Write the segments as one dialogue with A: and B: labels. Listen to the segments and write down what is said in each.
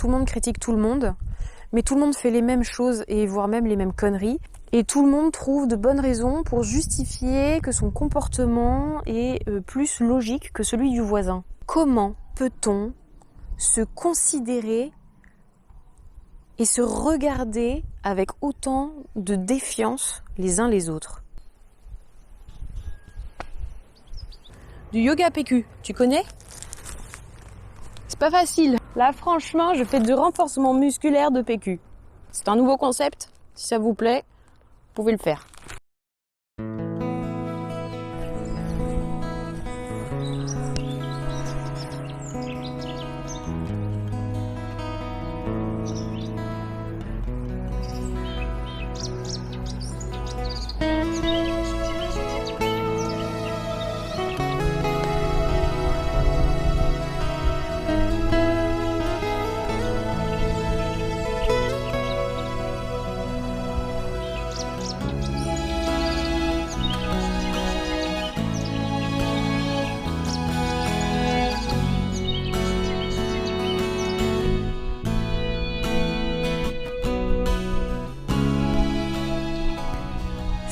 A: Tout le monde critique tout le monde, mais tout le monde fait les mêmes choses et voire même les mêmes conneries. Et tout le monde trouve de bonnes raisons pour justifier que son comportement est plus logique que celui du voisin. Comment peut-on se considérer et se regarder avec autant de défiance les uns les autres? Du yoga PQ, tu connais? C'est pas facile. Là, franchement, je fais du renforcement musculaire de PQ. C'est un nouveau concept. Si ça vous plaît, vous pouvez le faire.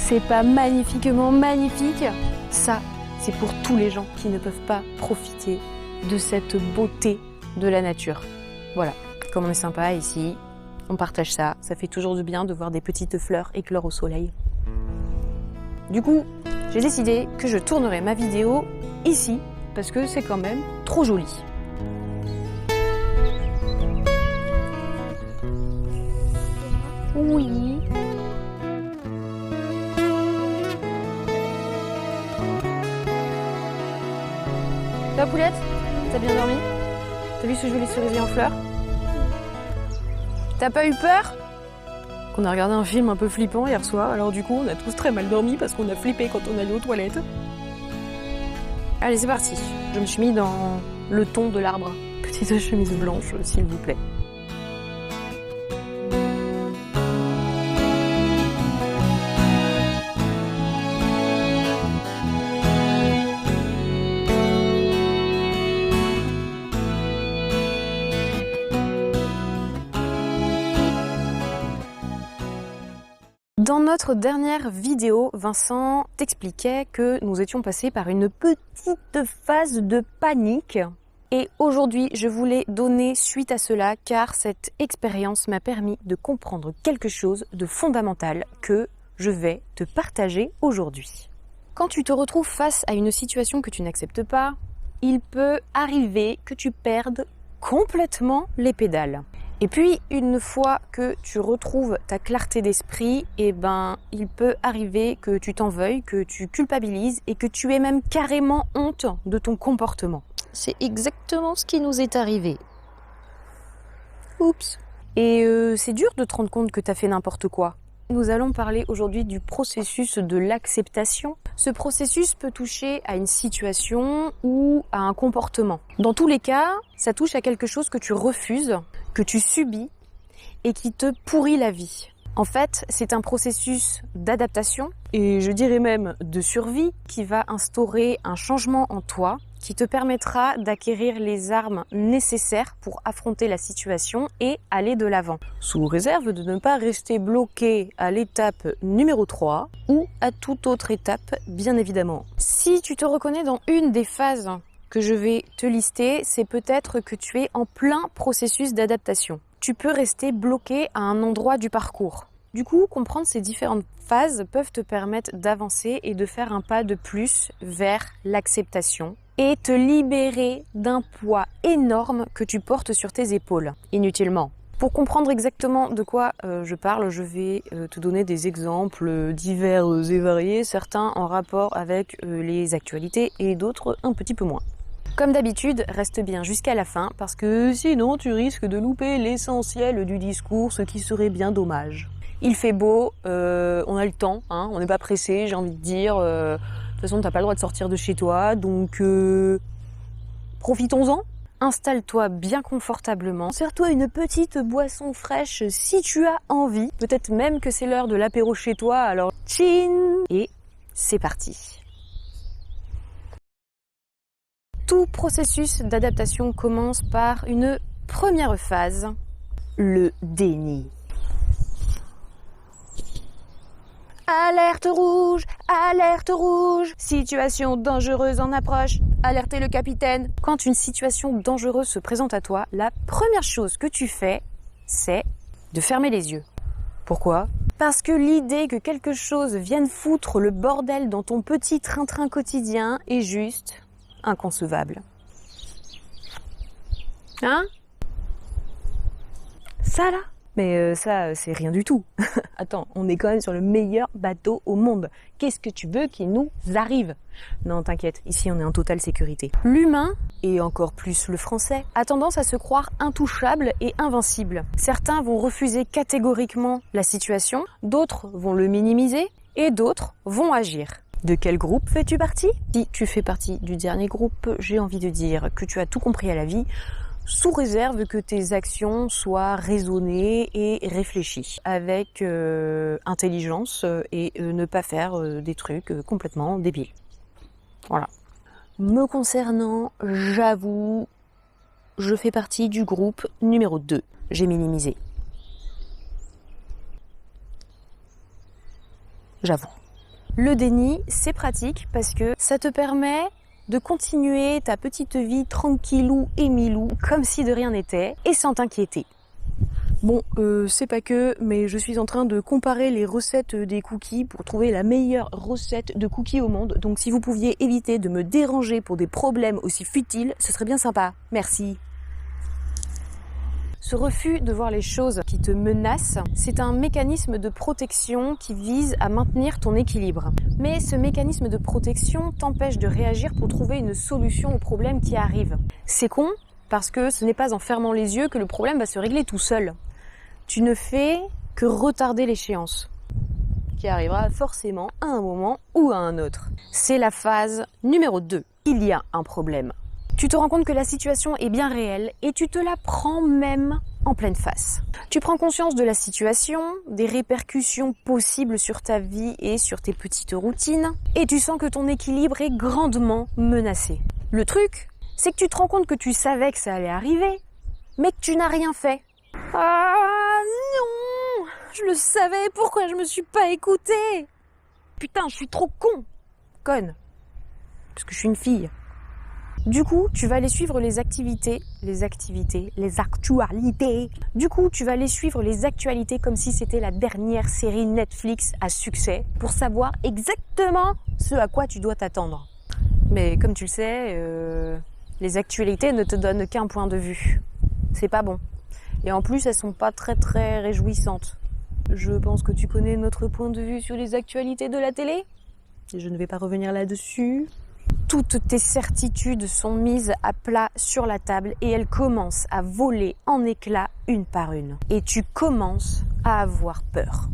A: C'est pas magnifiquement magnifique? Ça, c'est pour tous les gens qui ne peuvent pas profiter de cette beauté de la nature. Voilà, comme on est sympa ici, on partage ça. Ça fait toujours du bien de voir des petites fleurs éclore au soleil. Du coup, j'ai décidé que je tournerai ma vidéo ici, parce que c'est quand même trop joli. Oui. Ça va, Poulette? T'as bien dormi? T'as vu ce joli cerisier en fleurs? T'as pas eu peur? On a regardé un film un peu flippant hier soir, alors du coup on a tous très mal dormi parce qu'on a flippé quand on allait aux toilettes. Allez, c'est parti. Je me suis mis dans le ton de l'arbre. Petite chemise blanche, s'il vous plaît. Dans notre dernière vidéo, Vincent t'expliquait que nous étions passés par une petite phase de panique. Et aujourd'hui, je voulais donner suite à cela car cette expérience m'a permis de comprendre quelque chose de fondamental que je vais te partager aujourd'hui. Quand tu te retrouves face à une situation que tu n'acceptes pas, il peut arriver que tu perdes complètement les pédales. Et puis, une fois que tu retrouves ta clarté d'esprit, il peut arriver que tu t'en veuilles, que tu culpabilises et que tu aies même carrément honte de ton comportement. C'est exactement ce qui nous est arrivé. Oups. Et c'est dur de te rendre compte que tu as fait n'importe quoi. Nous allons parler aujourd'hui du processus de l'acceptation. Ce processus peut toucher à une situation ou à un comportement. Dans tous les cas, ça touche à quelque chose que tu refuses, que tu subis et qui te pourrit la vie. En fait, c'est un processus d'adaptation et je dirais même de survie qui va instaurer un changement en toi qui te permettra d'acquérir les armes nécessaires pour affronter la situation et aller de l'avant. Sous réserve de ne pas rester bloqué à l'étape numéro 3 ou à toute autre étape, bien évidemment. Si tu te reconnais dans une des phases que je vais te lister, c'est peut-être que tu es en plein processus d'adaptation. Tu peux rester bloqué à un endroit du parcours. Du coup, comprendre ces différentes phases peuvent te permettre d'avancer et de faire un pas de plus vers l'acceptation et te libérer d'un poids énorme que tu portes sur tes épaules, inutilement. Pour comprendre exactement de quoi je parle, je vais te donner des exemples divers et variés, certains en rapport avec les actualités et d'autres un petit peu moins. Comme d'habitude, reste bien jusqu'à la fin parce que sinon tu risques de louper l'essentiel du discours, ce qui serait bien dommage. Il fait beau, on a le temps, hein, on n'est pas pressé, j'ai envie de dire. De toute façon, t'as pas le droit de sortir de chez toi, donc profitons-en. Installe-toi bien confortablement, sers-toi une petite boisson fraîche si tu as envie. Peut-être même que c'est l'heure de l'apéro chez toi, alors tchin! Et c'est parti. Tout processus d'adaptation commence par une Première phase, le déni. Alerte rouge, situation dangereuse en approche, alertez le capitaine. Quand une situation dangereuse se présente à toi, la première chose que tu fais, c'est de fermer les yeux. Pourquoi ? Parce que l'idée que quelque chose vienne foutre le bordel dans ton petit train-train quotidien est juste inconcevable. Hein ? Ça là ? Mais ça, c'est rien du tout. Attends, on est quand même sur le meilleur bateau au monde. Qu'est-ce que tu veux qu'il nous arrive ? Non, t'inquiète, ici on est en totale sécurité. L'humain, et encore plus le français, a tendance à se croire intouchable et invincible. Certains vont refuser catégoriquement la situation, d'autres vont le minimiser, et d'autres vont agir. De quel groupe fais-tu partie ? Si tu fais partie du dernier groupe, j'ai envie de dire que tu as tout compris à la vie, sous réserve que tes actions soient raisonnées et réfléchies, avec intelligence et ne pas faire des trucs complètement débiles. Voilà. Me concernant, j'avoue, je fais partie du groupe numéro 2. J'ai minimisé. J'avoue. Le déni, c'est pratique parce que ça te permet de continuer ta petite vie tranquillou et milou, comme si de rien n'était, et sans t'inquiéter. Bon, c'est pas que, mais je suis en train de comparer les recettes des cookies pour trouver la meilleure recette de cookies au monde, donc si vous pouviez éviter de me déranger pour des problèmes aussi futiles, ce serait bien sympa. Merci. Ce refus de voir les choses qui te menacent, c'est un mécanisme de protection qui vise à maintenir ton équilibre. Mais ce mécanisme de protection t'empêche de réagir pour trouver une solution au problème qui arrive. C'est con, parce que ce n'est pas en fermant les yeux que le problème va se régler tout seul. Tu ne fais que retarder l'échéance, qui arrivera forcément à un moment ou à un autre. C'est la phase numéro 2. Il y a un problème. Tu te rends compte que la situation est bien réelle et tu te la prends même en pleine face. Tu prends conscience de la situation, des répercussions possibles sur ta vie et sur tes petites routines, et tu sens que ton équilibre est grandement menacé. Le truc, c'est que tu te rends compte que tu savais que ça allait arriver, mais que tu n'as rien fait. Ah non, je le savais, pourquoi je me suis pas écoutée ? Putain, je suis trop conne, parce que je suis une fille. Du coup, tu vas aller suivre les actualités. Du coup, tu vas aller suivre les actualités comme si c'était la dernière série Netflix à succès pour savoir exactement ce à quoi tu dois t'attendre. Mais comme tu le sais, les actualités ne te donnent qu'un point de vue. C'est pas bon. Et en plus, elles sont pas très très réjouissantes. Je pense que tu connais notre point de vue sur les actualités de la télé. Et je ne vais pas revenir là-dessus. Toutes tes certitudes sont mises à plat sur la table et elles commencent à voler en éclats une par une. Et tu commences à avoir peur.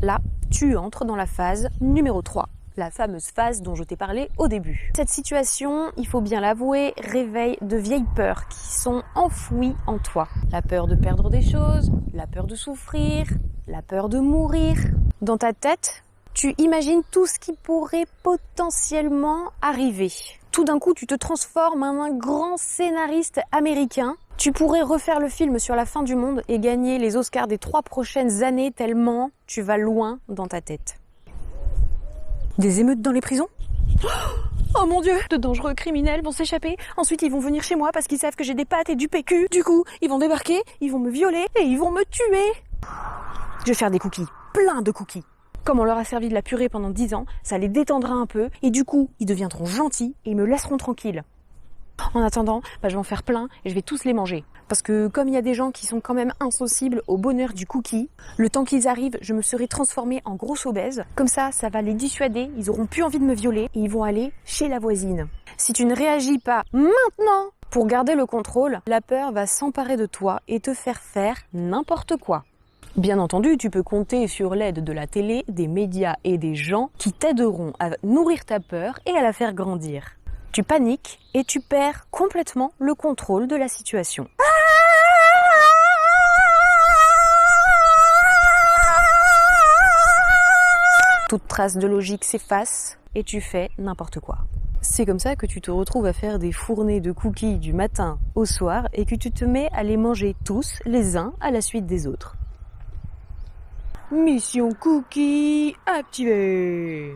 A: Là, tu entres dans la phase numéro 3, la fameuse phase dont je t'ai parlé au début. Cette situation, il faut bien l'avouer, réveille de vieilles peurs qui sont enfouies en toi. La peur de perdre des choses, la peur de souffrir, la peur de mourir. Dans ta tête, tu imagines tout ce qui pourrait potentiellement arriver. Tout d'un coup, tu te transformes en un grand scénariste américain. Tu pourrais refaire le film sur la fin du monde et gagner les Oscars des 3 prochaines années tellement tu vas loin dans ta tête. Des émeutes dans les prisons ? Oh mon Dieu, de dangereux criminels vont s'échapper. Ensuite, ils vont venir chez moi parce qu'ils savent que j'ai des pattes et du PQ. Du coup, ils vont débarquer, ils vont me violer et ils vont me tuer. Je vais faire des cookies, plein de cookies. Comme on leur a servi de la purée pendant 10 ans, ça les détendra un peu et du coup, ils deviendront gentils et ils me laisseront tranquille. En attendant, je vais en faire plein et je vais tous les manger. Parce que comme il y a des gens qui sont quand même insensibles au bonheur du cookie, le temps qu'ils arrivent, je me serai transformée en grosse obèse. Comme ça va les dissuader, ils auront plus envie de me violer et ils vont aller chez la voisine. Si tu ne réagis pas maintenant pour garder le contrôle, la peur va s'emparer de toi et te faire n'importe quoi. Bien entendu, tu peux compter sur l'aide de la télé, des médias et des gens qui t'aideront à nourrir ta peur et à la faire grandir. Tu paniques et tu perds complètement le contrôle de la situation. Toute trace de logique s'efface et tu fais n'importe quoi. C'est comme ça que tu te retrouves à faire des fournées de cookies du matin au soir et que tu te mets à les manger tous les uns à la suite des autres. Mission cookie activée.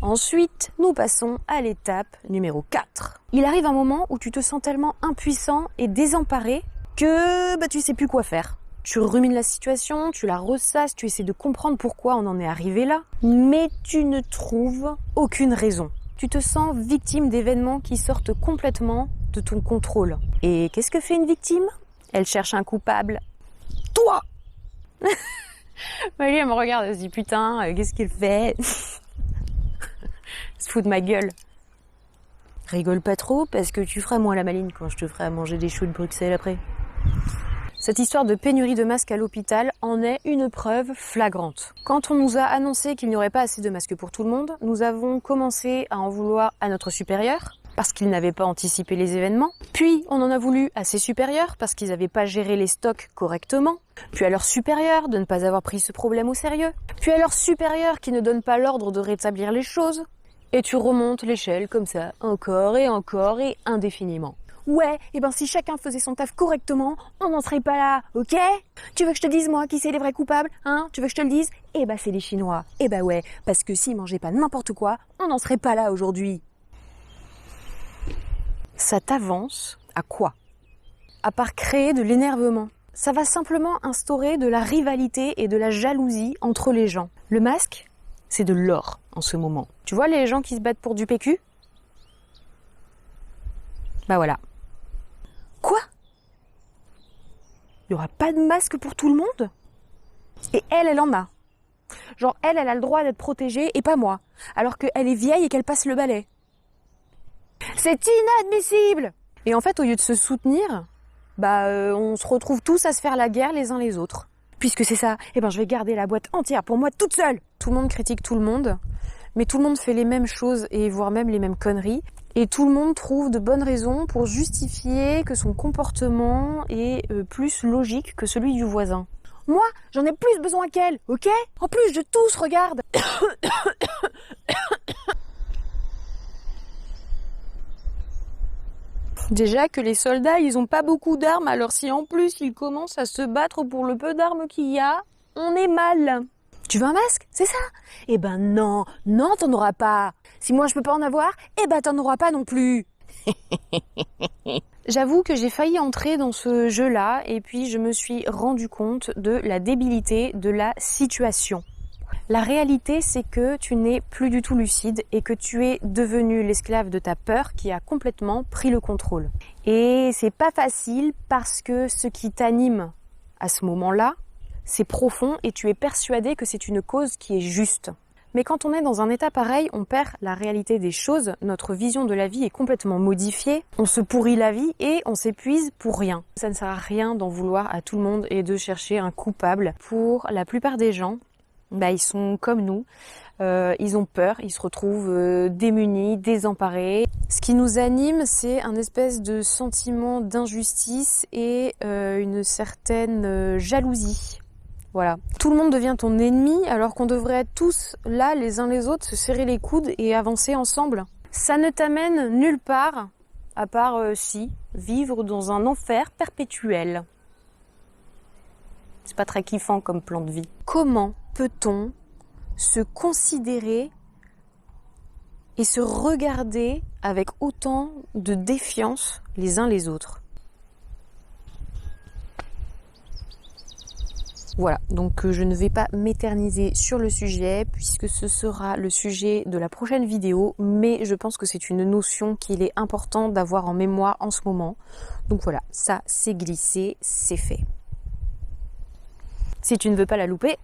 A: Ensuite, nous passons à l'étape numéro 4. Il arrive un moment où tu te sens tellement impuissant et désemparé que tu sais plus quoi faire. Tu rumines la situation, tu la ressasses, tu essaies de comprendre pourquoi on en est arrivé là, mais tu ne trouves aucune raison. Tu te sens victime d'événements qui sortent complètement de ton contrôle. Et qu'est-ce que fait une victime? Elle cherche un coupable. Toi! Lui, elle me regarde, elle se dit putain, qu'est-ce qu'il fait? Elle se fout de ma gueule. Rigole pas trop parce que tu feras moins la maline quand je te ferai à manger des choux de Bruxelles après. Cette histoire de pénurie de masques à l'hôpital en est une preuve flagrante. Quand on nous a annoncé qu'il n'y aurait pas assez de masques pour tout le monde, nous avons commencé à en vouloir à notre supérieur, parce qu'ils n'avaient pas anticipé les événements. Puis on en a voulu à ses supérieurs, parce qu'ils n'avaient pas géré les stocks correctement. Puis à leurs supérieurs de ne pas avoir pris ce problème au sérieux. Puis à leurs supérieurs qui ne donnent pas l'ordre de rétablir les choses. Et tu remontes l'échelle comme ça, encore et indéfiniment. Ouais, et si chacun faisait son taf correctement, on n'en serait pas là, ok? Tu veux que je te dise, moi, qui c'est les vrais coupables, hein? Tu veux que je te le dise? C'est les Chinois. Ouais, parce que s'ils mangeaient pas n'importe quoi, on n'en serait pas là aujourd'hui. Ça t'avance à quoi? À part créer de l'énervement. Ça va simplement instaurer de la rivalité et de la jalousie entre les gens. Le masque, c'est de l'or en ce moment. Tu vois les gens qui se battent pour du PQ? Voilà. Quoi? Il n'y aura pas de masque pour tout le monde? Et elle en a. Genre, elle a le droit d'être protégée et pas moi. Alors qu'elle est vieille et qu'elle passe le balai. C'est inadmissible! Et en fait, au lieu de se soutenir, on se retrouve tous à se faire la guerre les uns les autres. Puisque c'est ça, je vais garder la boîte entière pour moi toute seule. Tout le monde critique tout le monde, mais tout le monde fait les mêmes choses et voire même les mêmes conneries. Et tout le monde trouve de bonnes raisons pour justifier que son comportement est plus logique que celui du voisin. Moi, j'en ai plus besoin qu'elle, ok? En plus, je tousse, regarde. Déjà que les soldats, ils ont pas beaucoup d'armes, alors si en plus ils commencent à se battre pour le peu d'armes qu'il y a, on est mal. Tu veux un masque? C'est ça? Non, t'en auras pas. Si moi je peux pas en avoir, t'en auras pas non plus. J'avoue que j'ai failli entrer dans ce jeu-là et puis je me suis rendu compte de la débilité de la situation. La réalité, c'est que tu n'es plus du tout lucide et que tu es devenu l'esclave de ta peur qui a complètement pris le contrôle. Et c'est pas facile parce que ce qui t'anime à ce moment-là, c'est profond et tu es persuadé que c'est une cause qui est juste. Mais quand on est dans un état pareil, on perd la réalité des choses, notre vision de la vie est complètement modifiée, on se pourrit la vie et on s'épuise pour rien. Ça ne sert à rien d'en vouloir à tout le monde et de chercher un coupable. Pour la plupart des gens, ils sont comme nous, ils ont peur, ils se retrouvent démunis, désemparés. Ce qui nous anime, c'est un espèce de sentiment d'injustice et une certaine jalousie. Voilà. Tout le monde devient ton ennemi alors qu'on devrait être tous là, les uns les autres, se serrer les coudes et avancer ensemble. Ça ne t'amène nulle part, à part vivre dans un enfer perpétuel. C'est pas très kiffant comme plan de vie. Comment peut-on se considérer et se regarder avec autant de défiance les uns les autres? Voilà, donc je ne vais pas m'éterniser sur le sujet puisque ce sera le sujet de la prochaine vidéo, mais je pense que c'est une notion qu'il est important d'avoir en mémoire en ce moment. Donc voilà, ça c'est glissé, c'est fait. Si tu ne veux pas la louper,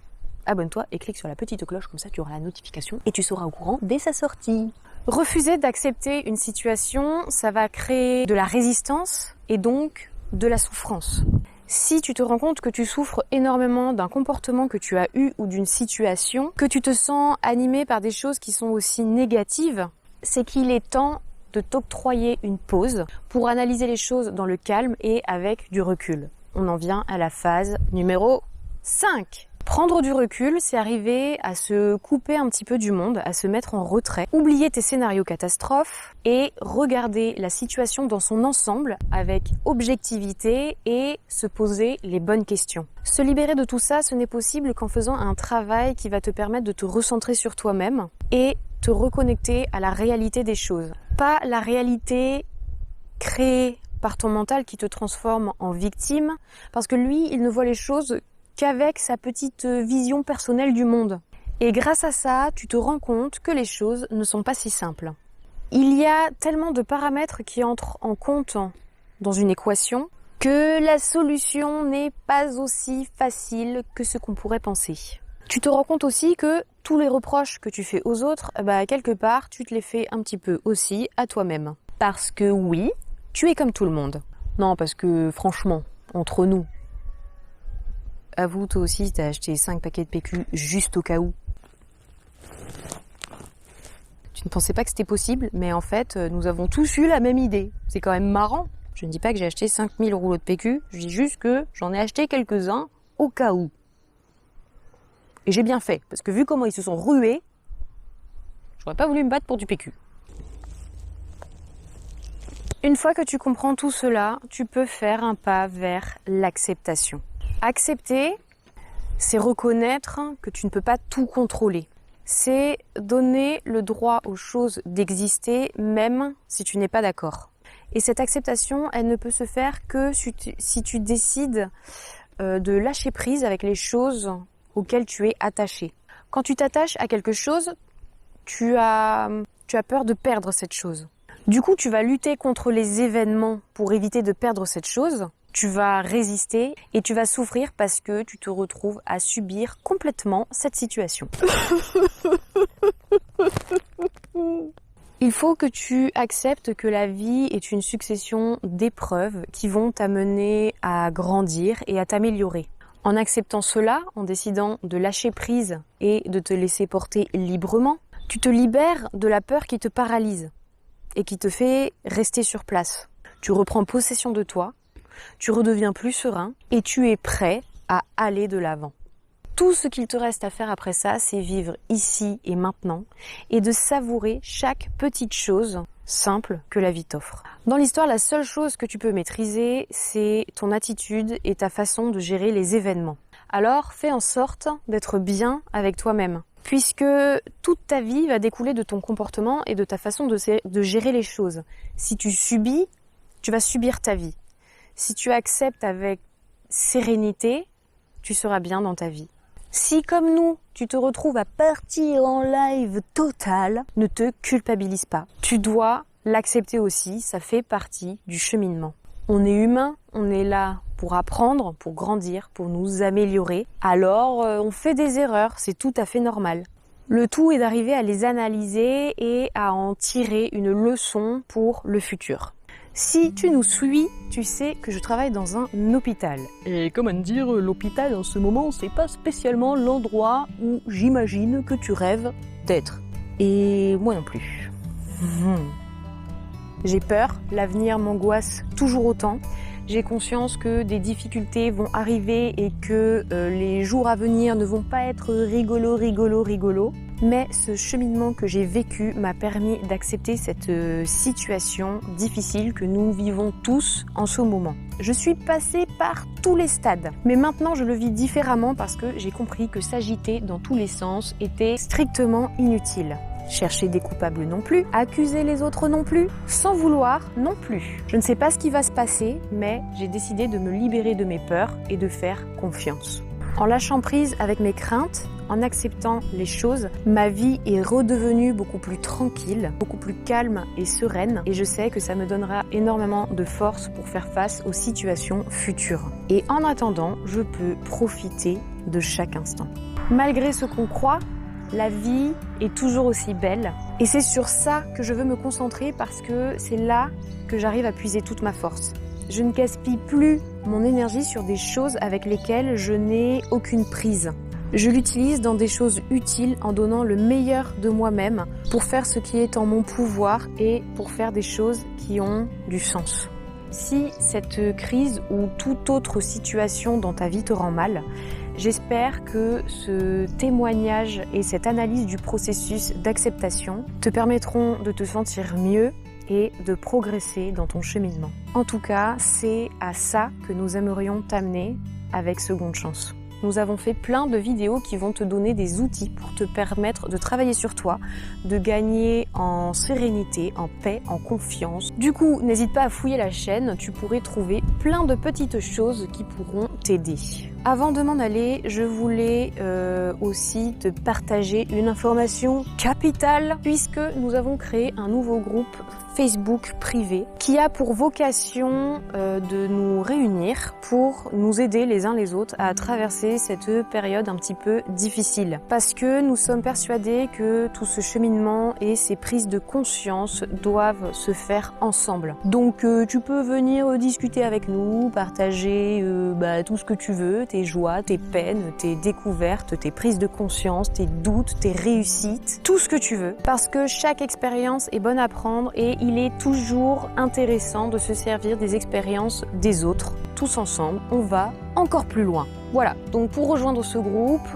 A: abonne-toi et clique sur la petite cloche, comme ça tu auras la notification et tu seras au courant dès sa sortie. Refuser d'accepter une situation, ça va créer de la résistance et donc de la souffrance. Si tu te rends compte que tu souffres énormément d'un comportement que tu as eu ou d'une situation, que tu te sens animé par des choses qui sont aussi négatives, c'est qu'il est temps de t'octroyer une pause pour analyser les choses dans le calme et avec du recul. On en vient à la phase numéro 5. Prendre du recul, c'est arriver à se couper un petit peu du monde, à se mettre en retrait, oublier tes scénarios catastrophes et regarder la situation dans son ensemble avec objectivité et se poser les bonnes questions. Se libérer de tout ça, ce n'est possible qu'en faisant un travail qui va te permettre de te recentrer sur toi-même et te reconnecter à la réalité des choses. Pas la réalité créée par ton mental qui te transforme en victime, parce que lui, il ne voit les choses qu'avec sa petite vision personnelle du monde. Et grâce à ça, tu te rends compte que les choses ne sont pas si simples. Il y a tellement de paramètres qui entrent en compte dans une équation que la solution n'est pas aussi facile que ce qu'on pourrait penser. Tu te rends compte aussi que tous les reproches que tu fais aux autres, quelque part, tu te les fais un petit peu aussi à toi-même. Parce que oui, tu es comme tout le monde. Non, parce que franchement, entre nous, avoue, toi aussi, t'as acheté 5 paquets de PQ juste au cas où. Tu ne pensais pas que c'était possible, mais en fait, nous avons tous eu la même idée. C'est quand même marrant. Je ne dis pas que j'ai acheté 5000 rouleaux de PQ, je dis juste que j'en ai acheté quelques-uns au cas où. Et j'ai bien fait, parce que vu comment ils se sont rués, j'aurais pas voulu me battre pour du PQ. Une fois que tu comprends tout cela, tu peux faire un pas vers l'acceptation. Accepter, c'est reconnaître que tu ne peux pas tout contrôler. C'est donner le droit aux choses d'exister, même si tu n'es pas d'accord. Et cette acceptation, elle ne peut se faire que si tu décides de lâcher prise avec les choses auxquelles tu es attaché. Quand tu t'attaches à quelque chose, tu as peur de perdre cette chose. Du coup, tu vas lutter contre les événements pour éviter de perdre cette chose. Tu vas résister et tu vas souffrir parce que tu te retrouves à subir complètement cette situation. Il faut que tu acceptes que la vie est une succession d'épreuves qui vont t'amener à grandir et à t'améliorer. En acceptant cela, en décidant de lâcher prise et de te laisser porter librement, tu te libères de la peur qui te paralyse et qui te fait rester sur place. Tu reprends possession de toi, tu redeviens plus serein et tu es prêt à aller de l'avant. Tout ce qu'il te reste à faire après ça, c'est vivre ici et maintenant et de savourer chaque petite chose simple que la vie t'offre. Dans l'histoire, la seule chose que tu peux maîtriser, c'est ton attitude et ta façon de gérer les événements. Alors, fais en sorte d'être bien avec toi-même, puisque toute ta vie va découler de ton comportement et de ta façon de gérer les choses. Si tu subis, tu vas subir ta vie. Si tu acceptes avec sérénité, tu seras bien dans ta vie. Si, comme nous, tu te retrouves à partir en live total, ne te culpabilise pas. Tu dois l'accepter aussi, ça fait partie du cheminement. On est humain, on est là pour apprendre, pour grandir, pour nous améliorer. Alors, on fait des erreurs, c'est tout à fait normal. Le tout est d'arriver à les analyser et à en tirer une leçon pour le futur. Si tu nous suis, tu sais que je travaille dans un hôpital. Et comment dire, l'hôpital en ce moment, c'est pas spécialement l'endroit où j'imagine que tu rêves d'être. Et moi non plus. J'ai peur, l'avenir m'angoisse toujours autant. J'ai conscience que des difficultés vont arriver et que les jours à venir ne vont pas être rigolos. Mais ce cheminement que j'ai vécu m'a permis d'accepter cette situation difficile que nous vivons tous en ce moment. Je suis passée par tous les stades, mais maintenant je le vis différemment parce que j'ai compris que s'agiter dans tous les sens était strictement inutile. Chercher des coupables non plus, accuser les autres non plus, sans vouloir non plus. Je ne sais pas ce qui va se passer, mais j'ai décidé de me libérer de mes peurs et de faire confiance. En lâchant prise avec mes craintes, en acceptant les choses, ma vie est redevenue beaucoup plus tranquille, beaucoup plus calme et sereine. Et je sais que ça me donnera énormément de force pour faire face aux situations futures. Et en attendant, je peux profiter de chaque instant. Malgré ce qu'on croit, la vie est toujours aussi belle. Et c'est sur ça que je veux me concentrer parce que c'est là que j'arrive à puiser toute ma force. Je ne gaspille plus mon énergie sur des choses avec lesquelles je n'ai aucune prise. Je l'utilise dans des choses utiles en donnant le meilleur de moi-même pour faire ce qui est en mon pouvoir et pour faire des choses qui ont du sens. Si cette crise ou toute autre situation dans ta vie te rend mal, J'espère que ce témoignage et cette analyse du processus d'acceptation te permettront de te sentir mieux et de progresser dans ton cheminement. En tout cas, c'est à ça que nous aimerions t'amener avec Seconde Chance. Nous avons fait plein de vidéos qui vont te donner des outils pour te permettre de travailler sur toi, de gagner en sérénité, en paix, en confiance. Du coup, n'hésite pas à fouiller la chaîne, tu pourrais trouver plein de petites choses qui pourront t'aider. Avant de m'en aller, je voulais aussi te partager une information capitale puisque nous avons créé un nouveau groupe Facebook privé qui a pour vocation de nous réunir pour nous aider les uns les autres à traverser cette période un petit peu difficile. Parce que nous sommes persuadés que tout ce cheminement et ces prises de conscience doivent se faire ensemble. Donc tu peux venir discuter avec nous, partager tout ce que tu veux, tes joies, tes peines, tes découvertes, tes prises de conscience, tes doutes, tes réussites, tout ce que tu veux. Parce que chaque expérience est bonne à prendre et il est toujours intéressant de se servir des expériences des autres. Tous ensemble, on va encore plus loin. Voilà, donc pour rejoindre ce groupe,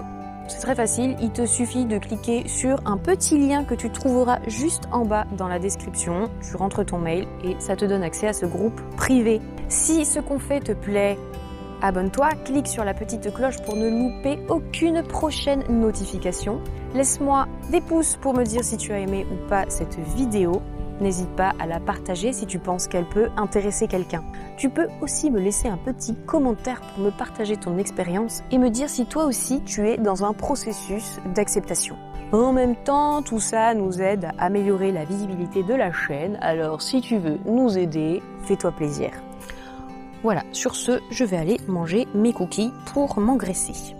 A: c'est très facile, il te suffit de cliquer sur un petit lien que tu trouveras juste en bas dans la description. Tu rentres ton mail et ça te donne accès à ce groupe privé. Si ce qu'on fait te plaît, abonne-toi, clique sur la petite cloche pour ne louper aucune prochaine notification. Laisse-moi des pouces pour me dire si tu as aimé ou pas cette vidéo. N'hésite pas à la partager si tu penses qu'elle peut intéresser quelqu'un. Tu peux aussi me laisser un petit commentaire pour me partager ton expérience et me dire si toi aussi tu es dans un processus d'acceptation. En même temps, tout ça nous aide à améliorer la visibilité de la chaîne, alors si tu veux nous aider, fais-toi plaisir. Voilà, sur ce, je vais aller manger mes cookies pour m'engraisser.